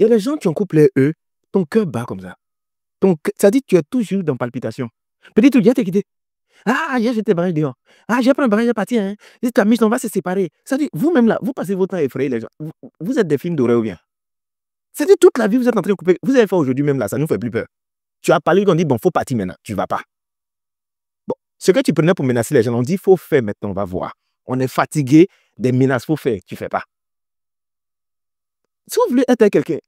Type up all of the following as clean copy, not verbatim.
Il y a des gens qui ont couplé eux, ton cœur bat comme ça. Ça dit que tu es toujours dans palpitation. Peut-être que tu t'es quitté. Ah, hier j'étais barré dehors. Ah, j'ai pris un barrage, j'ai parti. Hein. Ta mission, on va se séparer. Ça dit, vous-même là, vous passez votre temps à effrayer les gens. Vous êtes des films d'horreur ou bien? Ça dit, toute la vie, vous êtes en train de couper. Vous avez fait aujourd'hui même là, ça nous fait plus peur. Tu as parlé, on dit, bon, faut partir maintenant. Tu vas pas. Bon, ce que tu prenais pour menacer les gens, on dit, faut faire maintenant, on va voir. On est fatigué des menaces, faut faire. Tu fais pas. Si vous voulez être avec quelqu'un,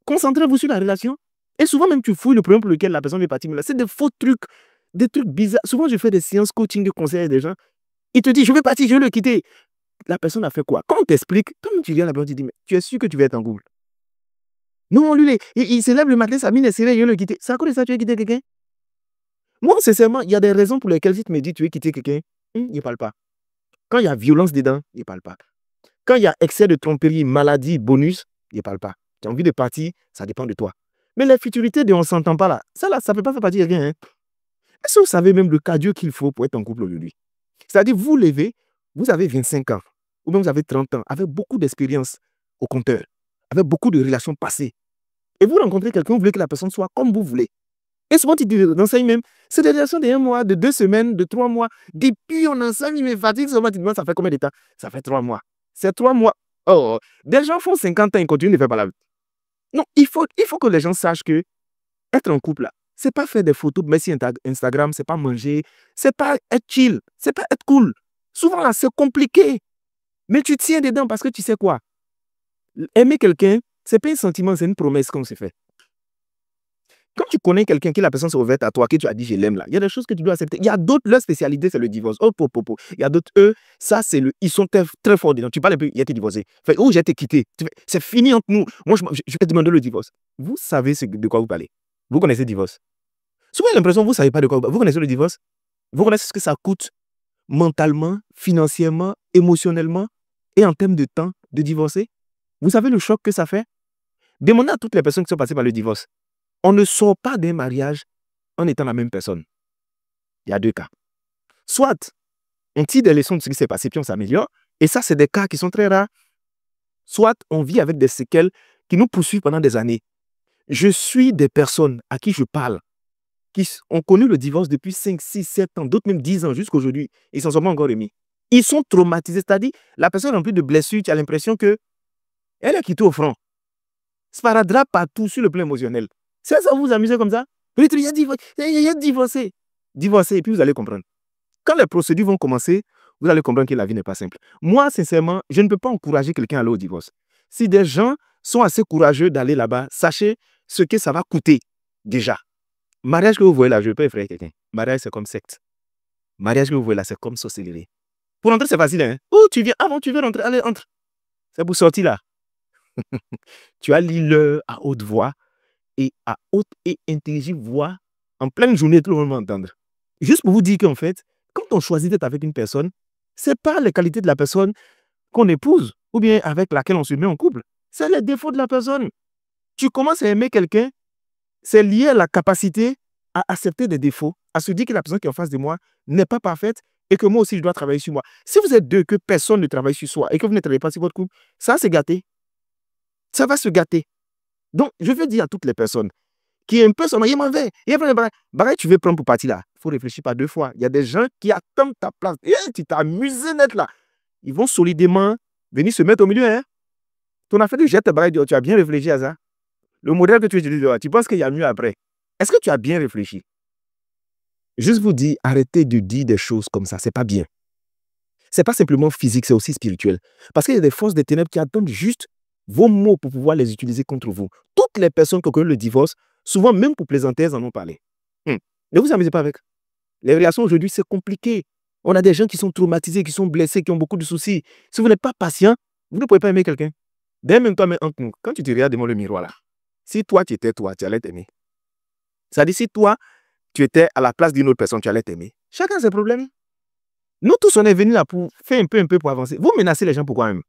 concentrez-vous sur la relation. Et souvent même, tu fouilles le problème pour lequel la personne veut partir. Mais là, c'est des faux trucs, des trucs bizarres. Souvent, je fais des séances coaching de conseils des gens. Il te dit, je veux partir, je veux le quitter. La personne a fait quoi? Quand on t'explique, comme tu viens là-bas, tu dis, mais tu es sûr que tu vas être en couple? Non, lui, il se lève le matin, sa mine est serrée, il veut le quitter. C'est à cause de ça que tu veux quitter quelqu'un? Moi, sincèrement, il y a des raisons pour lesquelles si tu me dis, tu veux quitter quelqu'un, il ne parle pas. Quand il y a violence dedans, il ne parle pas. Quand il y a excès de tromperie, maladie, bonus, il ne parle pas. Tu as envie de partir, ça dépend de toi. Mais la futurité de on ne s'entend pas là, ça ne peut pas faire partie de quelqu'un. Hein? Est-ce que vous savez même le cardio qu'il faut pour être en couple aujourd'hui? C'est-à-dire, vous levez, vous avez 25 ans, ou même vous avez 30 ans, avec beaucoup d'expérience au compteur, avec beaucoup de relations passées. Et vous rencontrez quelqu'un, vous voulez que la personne soit comme vous voulez. Et souvent, tu te renseignes même, c'est des relations de 1 mois, de 2 semaines, de 3 mois. Depuis, on enseigne, il me fatigue, seulement tu te demandes, ça fait combien de temps? Ça fait 3 mois. C'est 3 mois. Oh, des gens font 50 ans, ils continuent de faire pas la vie. Non, il faut que les gens sachent que être en couple, là, c'est pas faire des photos de Messi Instagram, c'est pas manger, c'est pas être chill, c'est pas être cool. Souvent, là, c'est compliqué. Mais tu tiens dedans parce que tu sais quoi? Aimer quelqu'un, c'est pas un sentiment, c'est une promesse qu'on s'est fait. Quand tu connais quelqu'un qui la personne s'est ouverte à toi, que tu as dit je l'aime là, il y a des choses que tu dois accepter. Il y a d'autres, leur spécialité, c'est le divorce. Oh, popo. Il y a d'autres, eux, ça, c'est ils sont très, très forts dedans. Tu parles un peu, il a été divorcé. Fait, oh, j'ai été quitté. C'est fini entre nous. Moi, je vais te demander le divorce. Vous savez de quoi vous parlez. Vous connaissez le divorce. Souvent, j'ai l'impression que vous ne savez pas de quoi vous parlez. Vous connaissez le divorce. Vous connaissez ce que ça coûte mentalement, financièrement, émotionnellement et en termes de temps de divorcer. Vous savez le choc que ça fait. Demandez à toutes les personnes qui sont passées par le divorce. On ne sort pas d'un mariage en étant la même personne. Il y a 2 cas. Soit on tire des leçons de ce qui s'est passé puis on s'améliore, et ça, c'est des cas qui sont très rares. Soit on vit avec des séquelles qui nous poursuivent pendant des années. Je suis des personnes à qui je parle, qui ont connu le divorce depuis 5, 6, 7 ans, d'autres même 10 ans jusqu'à aujourd'hui. Ils s'en sont pas encore remis. Ils sont traumatisés. C'est-à-dire, la personne remplie de blessures, tu as l'impression qu'elle est quittée au front. Sparadrap partout sur le plan émotionnel. Ça vous amuse comme ça? Il a divorcé. Divorcé, et puis vous allez comprendre. Quand les procédures vont commencer, vous allez comprendre que la vie n'est pas simple. Moi, sincèrement, je ne peux pas encourager quelqu'un à aller au divorce. Si des gens sont assez courageux d'aller là-bas, sachez ce que ça va coûter déjà. Mariage que vous voyez là, je ne peux pas effrayer quelqu'un. Mariage, c'est comme secte. Mariage que vous voyez là, c'est comme sorcellerie. Pour entrer, c'est facile. Hein? Oh, tu viens avant, tu veux rentrer, allez, entre. C'est pour sortir là. Tu as l'île à haute voix et à haute et intelligible voix en pleine journée, tout le monde va entendre. Juste pour vous dire qu'en fait, quand on choisit d'être avec une personne, ce n'est pas les qualités de la personne qu'on épouse ou bien avec laquelle on se met en couple. C'est les défauts de la personne. Tu commences à aimer quelqu'un, c'est lié à la capacité à accepter des défauts, à se dire que la personne qui est en face de moi n'est pas parfaite et que moi aussi je dois travailler sur moi. Si vous êtes deux, que personne ne travaille sur soi et que vous ne travaillez pas sur votre couple, ça va se gâter. Ça va se gâter. Donc, je veux dire à toutes les personnes qui aiment un peu son mari, tu veux prendre pour partir là. Il faut réfléchir pas 2 fois. Il y a des gens qui attendent ta place. Tu t'es amusé d'être là. Ils vont solidement venir se mettre au milieu. Hein? Ton affaire de jette bagaille, tu as bien réfléchi à ça. Le modèle que tu utilises, tu penses qu'il y a mieux après. Est-ce que tu as bien réfléchi? Juste vous dire, arrêtez de dire des choses comme ça. C'est pas bien. C'est pas simplement physique, c'est aussi spirituel. Parce qu'il y a des forces des ténèbres qui attendent juste vos mots pour pouvoir les utiliser contre vous. Toutes les personnes qui ont connu le divorce, souvent même pour plaisanter, elles en ont parlé. Ne vous amusez pas avec. Les relations aujourd'hui, c'est compliqué. On a des gens qui sont traumatisés, qui sont blessés, qui ont beaucoup de soucis. Si vous n'êtes pas patient, vous ne pouvez pas aimer quelqu'un. Dès même toi, quand tu te regardes devant le miroir là, si toi tu étais toi, tu allais t'aimer. Ça dit si toi, tu étais à la place d'une autre personne, tu allais t'aimer. Chacun ses problèmes. Nous tous, on est venus là pour faire un peu pour avancer. Vous menacez les gens pourquoi même?